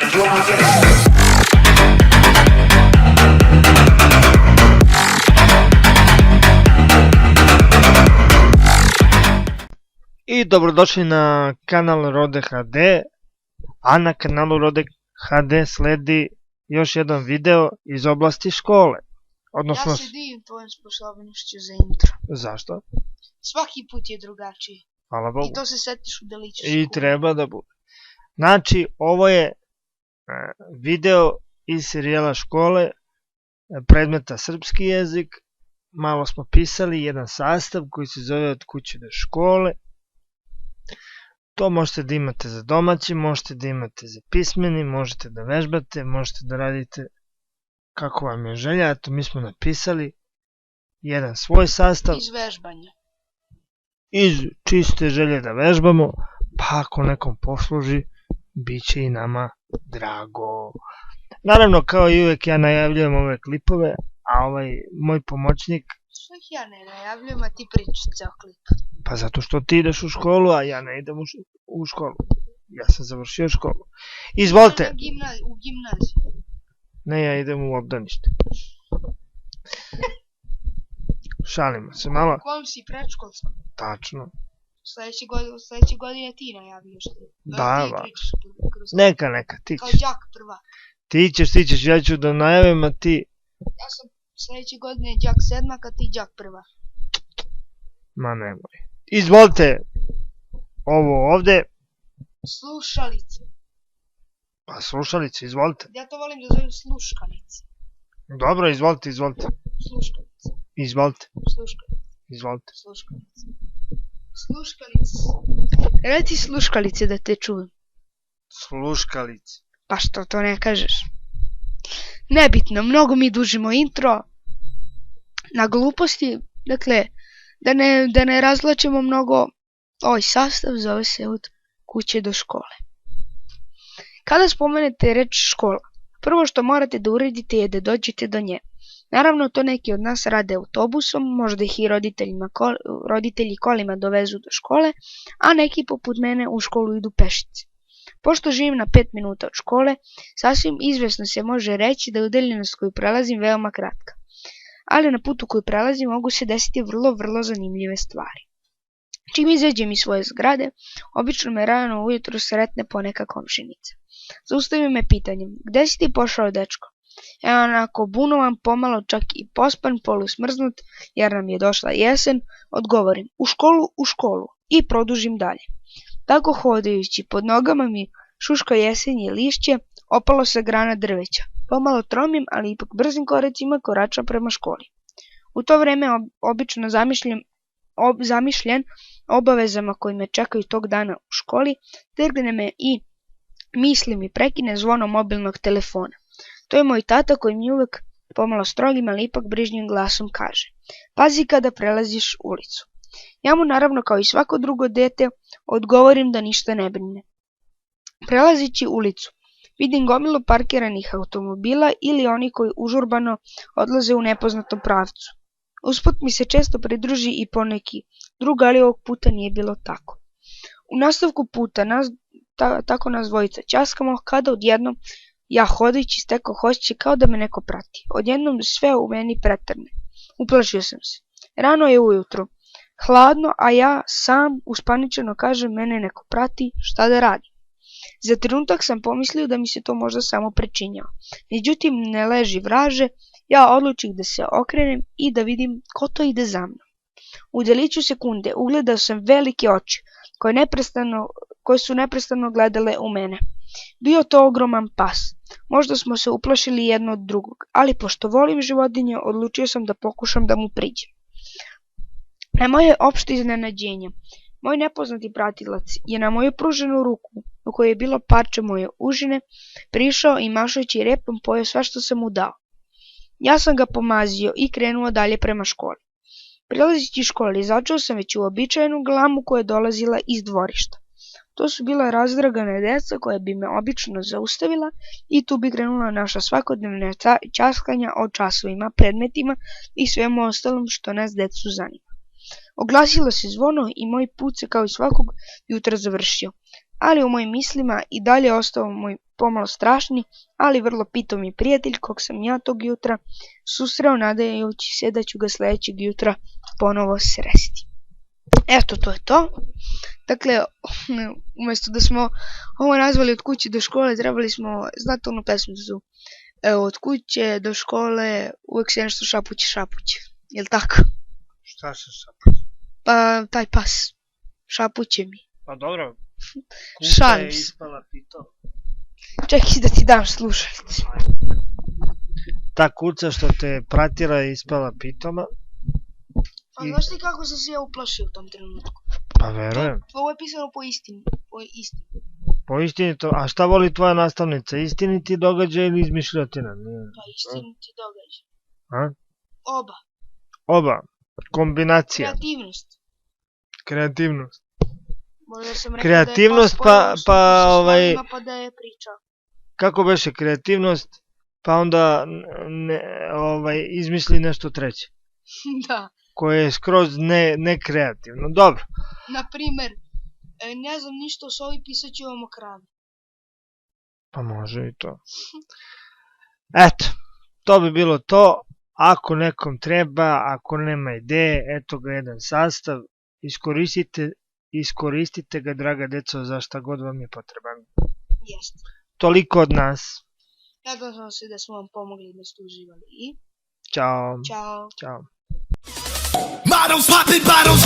I dobrodošli na kanal Rode HD, a na kanalu Rode HD sledi još jedan video iz oblasti škole. Odnosno, Ja se divim tvojom sposobnošću za intro. zašto? Svaki put je drugačiji. Hvala Bogu. I to se setiš u deliću I sekunde. treba da bude. Znači, ovo je video iz serijala škole, predmeta srpski jezik. Malo smo pisali jedan sastav koji se zove Od kuće do škole. To možete da imate za domaći, možete da imate za pismeni, možete da vežbate, možete da radite kako vam je želja. Eto, mi smo napisali jedan svoj sastav Iz vežbanja. iz čiste želje da vežbamo, pa ako nekom posluži, bit će i nama drago. Naravno, kao i uvek, ja najavljujem ove klipove, a moj pomoćnik, Što ih ja ne najavljujem, a ti pričaš ceo klip. pa zato što ti ideš u školu, a ja ne idem u školu. Ja sam završio školu. Izvolite. U gimnaziju. Ne, ja idem u obdanište. Šalimo se malo. U kom si predškolskom? Tačno. Sledeće godine ti najavljuš. Da, ti va. pričaš kroz... Neka, ti Kao ćeš. đak prva. Ti ćeš, ja ću da najavim, a ti... Ja sam sledeće godine đak sedmak, a ti đak prva. Ma nemoj. Izvolite. Ovo ovde. Slušalice. Pa slušalice, izvolite. Ja to volim da zovem sluškalice. Dobro, izvolite. Sluškalice. Izvolite. Sluškalice. Sluškalice. Reci sluškalice da te čujem. Sluškalice. Pa što to ne kažeš? Nebitno, mnogo mi dužimo intro na gluposti, dakle, da ne razvlačimo mnogo, ovaj sastav zove se Od kuće do škole. Kada spomenete reč škola, prvo što morate da uradite je da dođete do nje. Naravno, to neki od nas rade autobusom, možda ih i roditelji kolima dovezu do škole, a neki poput mene u školu idu pešice. Pošto živim na 5 minuta od škole, sasvim izvesno se može reći da je udaljenost koju prelazim veoma kratka. Ali na putu koju prelazim mogu se desiti vrlo zanimljive stvari. Čim izađem iz svoje zgrade, obično me rano ujutru sretne poneka komšinica. Zaustavi me pitanjem, gde si ti pošao, dečko? Onako bunovan, pomalo čak i pospan, polusmrznut, jer nam je došla jesen, odgovorim, u školu i produžim dalje. Tako hodajući, pod nogama mi šuška jesenje lišće, opalo sa grana drveća. Pomalo tromim, ali ipak brzim koracima koračam prema školi. U to vreme obično zamišljen obavezama koji me čekaju tog dana u školi, trgne me i misli mi prekine zvono mobilnog telefona. To je moj tata koji mi uvek pomalo strogim, ali ipak brižnim glasom kaže: pazi kada prelaziš ulicu. Ja mu naravno kao i svako drugo dete odgovorim da ništa ne brine. Prelazići ulicu, vidim gomilu parkiranih automobila ili oni koji užurbano odlaze u nepoznatom pravcu. Usput mi se često pridruži i poneki drug, ali ovog puta nije bilo tako. U nastavku puta tako nas dvojica ćaskamo kada odjednom ja hodajući stekao hoćće kao da me neko prati. Odjednom sve u meni pretrne. Uplašio sam se. Rano je ujutro. Hladno, a ja sam uspaničeno kažem mene neko prati, šta da radim. Za trenutak sam pomislio da mi se to možda samo prečinjava. Međutim, ne leži vraže, ja odlučih da se okrenem i da vidim ko to ide za mnom. U deliću sekunde ugledao sam velike oči koje su neprestano gledale u mene. Bio to ogroman pas. Možda smo se uplašili jedno od drugog, ali pošto volim životinje, odlučio sam da pokušam da mu priđem. Na moje opšte iznenađenje, moj nepoznati pratilac je na moju pruženu ruku, u kojoj je bilo parče moje užine, prišao i mašujući repom pojeo sve što sam mu dao. Ja sam ga pomazio i krenuo dalje prema školi. Prilazići školi, začuo sam već uobičajenu glamu koja je dolazila iz dvorišta. To su bila razdragana deca koja bi me obično zaustavila i tu bi krenula naša svakodnevna ćaskanja o časovima, predmetima i svemu ostalom što nas decu zanima. Oglasilo se zvono i moj put se kao i svakog jutra završio. ali u mojim mislima i dalje ostao moj pomalo strašni, ali vrlo pitomi prijatelj kog sam ja tog jutra susreo nadajući se da ću ga sledećeg jutra ponovo sresti. Eto, to je to. Dakle, umjesto da smo ovo nazvali od kuće do škole, trebali smo, znate onu pesmicu, od kuće do škole uvek se nešto šapuće, jel tako? Šta se šapuće? Pa taj pas, šapuće mi. Pa dobro, kuća Šalim je se. ispala pitoma. Čekaj da ti dam slušalice. Ta kuća što te je pratila je ispala pitoma. A znaš ti kako sam se ja uplašio u tom trenutku? Pa verujem. Ovo je pisano po istini. Po istinito, a šta voli tvoja nastavnica? Istiniti događaj ili izmišljotina? Pa istiniti događaj. A? Oba. Oba. Kombinacija. Kreativnost. Možda sam rekao Kreativnost da je pa da je priča. kako beše kreativnost, pa onda izmisli nešto treće, Da. koje je skroz nekreativno. Dobro. Naprimer, ne znam ništa o sobi, pisat ću vam o kravi. Pa može i to. Eto, to bi bilo to. Ako nekom treba, ako nema ideje, eto ga jedan sastav. Iskoristite ga, draga deco, za šta god vam je potreban. Jeste. Toliko od nas. Nadam sam se da smo vam pomogli da ste uživali i Ćao. čao. Ćao. Models popping bottles.